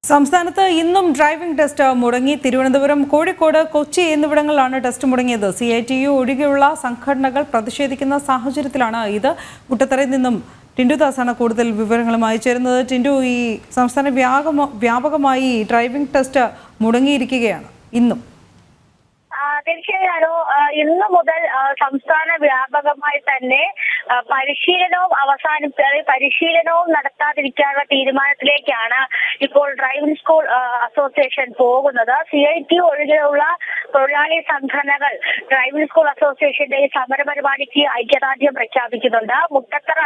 സംസ്ഥാനത്ത് ഇന്നും driving test മുടങ്ങി. തിരുവനന്തപുരം, കോഴിക്കോട്, കൊച്ചി എന്നിവിടങ്ങളിലാണ് ടെസ്റ്റ് മുടങ്ങിയത്. CITU ഒഴികെയുള്ള സംഘടനകൾ പ്രതിഷേധിക്കുന്ന സാഹചര്യത്തിലാണ് ഇത്. മുട്ടത്തറയിൽ നിന്നും ടിൻഡു ദാസാണ് കൂടുതൽ വിവരങ്ങളുമായി ചേരുന്നത്. ടിൻഡു, ഈ സംസ്ഥാന വ്യാപകമായി ഡ്രൈവിംഗ് ടെസ്റ്റ് മുടങ്ങിയിരിക്കുകയാണ് ഇന്നും. തീർച്ചയായും ഇന്നു മുതൽ സംസ്ഥാന വ്യാപകമായി തന്നെ പരിശീലനവും നടത്താതിരിക്കാനുള്ള തീരുമാനത്തിലേക്കാണ് ഇപ്പോൾ ഡ്രൈവിംഗ് സ്കൂൾ അസോസിയേഷൻ പോകുന്നത്. CITU ഒഴികെയുള്ള തൊഴിലാളി സംഘടനകൾ ഡ്രൈവിംഗ് സ്കൂൾ അസോസിയേഷന്റെ ഈ സമര പരിപാടിക്ക് ഐക്യദാർഢ്യം പ്രഖ്യാപിക്കുന്നുണ്ട്. മുട്ടത്തറ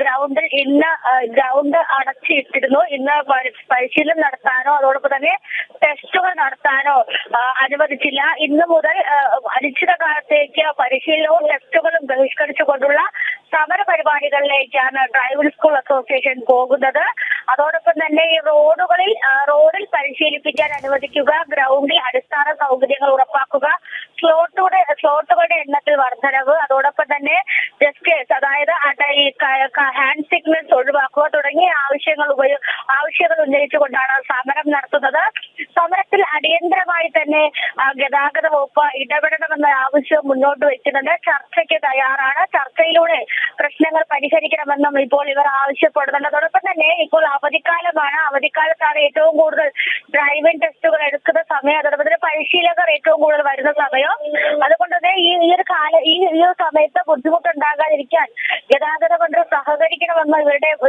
ഗ്രൗണ്ടിൽ ഇന്ന് ഗ്രൗണ്ട് അടച്ചിട്ടിരുന്നു. ഇന്ന് പരിശീലനം നടത്താനോ അതോടൊപ്പം തന്നെ ടെസ്റ്റുകൾ നടത്താനോ അനുവദിച്ചില്ല. ഇന്ന് മുതൽ അനിശ്ചിതകാലത്തേക്ക് പരിശീലനവും ടെസ്റ്റുകളും ബഹിഷ്കരിച്ചുകൊണ്ടുള്ള സമര പരിപാടികളിലേക്കാണ് ഡ്രൈവിംഗ് സ്കൂൾ അസോസിയേഷൻ പോകുന്നത്. അതോടൊപ്പം തന്നെ ഈ റോഡിൽ പരിശീലിപ്പിക്കാൻ അനുവദിക്കുക, ഗ്രൗണ്ടിൽ അടിസ്ഥാന സൗകര്യങ്ങൾ ഉറപ്പാക്കുക, സ്ലോട്ടുകളുടെ എണ്ണത്തിൽ വർധനവ്, അതോടൊപ്പം തന്നെ ജസ്റ്റേഴ്സ് അതായത് ഹാൻഡ് സിഗ്നൽസ് ഒഴിവാക്കുക തുടങ്ങിയ ആവശ്യങ്ങൾ ഉന്നയിച്ചുകൊണ്ടാണ് സമരം നടത്തുന്നത്. സമരത്തിൽ അടിയന്തരമായി തന്നെ ഗതാഗത വകുപ്പ് ഇടപെടണമെന്ന ആവശ്യം മുന്നോട്ട് വെക്കുന്നുണ്ട്. ചർച്ചയ്ക്ക് തയ്യാറാണ്. ചർച്ചയിലൂടെ പ്രശ്നങ്ങൾ പരിഹരിക്കണമെന്നും ഇപ്പോൾ ഇവർ ആവശ്യപ്പെടുന്നുണ്ട്. അതോടൊപ്പം തന്നെ ഇപ്പോൾ അവധിക്കാലമാണ്. അവധിക്കാലത്താണ് ഏറ്റവും കൂടുതൽ ഡ്രൈവിംഗ് ടെസ്റ്റുകൾ എടുക്കുന്ന സമയം. അതോടൊപ്പം തന്നെ പരിശീലകർ ഏറ്റവും കൂടുതൽ വരുന്ന സമയം. അതുകൊണ്ട് തന്നെ ഈ ഒരു സമയത്ത് ബുദ്ധിമുട്ടുണ്ടാകാതിരിക്കാൻ ഗതാഗത മന്ത്രി സഹകരിക്കണമെന്ന്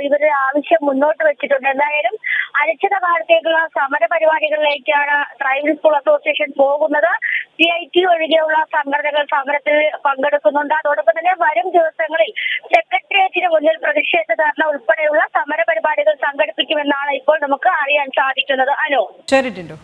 ഇവരുടെ ആവശ്യം മുന്നോട്ട് വെച്ചിട്ടുണ്ട്. എന്തായാലും അനിശ്ചിതകാലത്തേക്കുള്ള സമര പരിപാടികളിലേക്കാണ് ഡ്രൈവിംഗ് സ്കൂൾ അസോസിയേഷൻ പോകുന്നത്. CITU ഒഴികെയുള്ള സംഘടനകൾ സമരത്തിൽ പങ്കെടുക്കുന്നുണ്ട്. അതോടൊപ്പം തന്നെ വരും ദിവസങ്ങളിൽ സെക്രട്ടേറിയറ്റിന് മുന്നിൽ പ്രതിഷേധ ധർണ ഉൾപ്പെടെയുള്ള സമര പരിപാടികൾ സംഘടിപ്പിക്കുമെന്നാണ് ഇപ്പോൾ നമുക്ക് അറിയാൻ സാധിക്കുന്നത്. ശരി ടിൻഡു.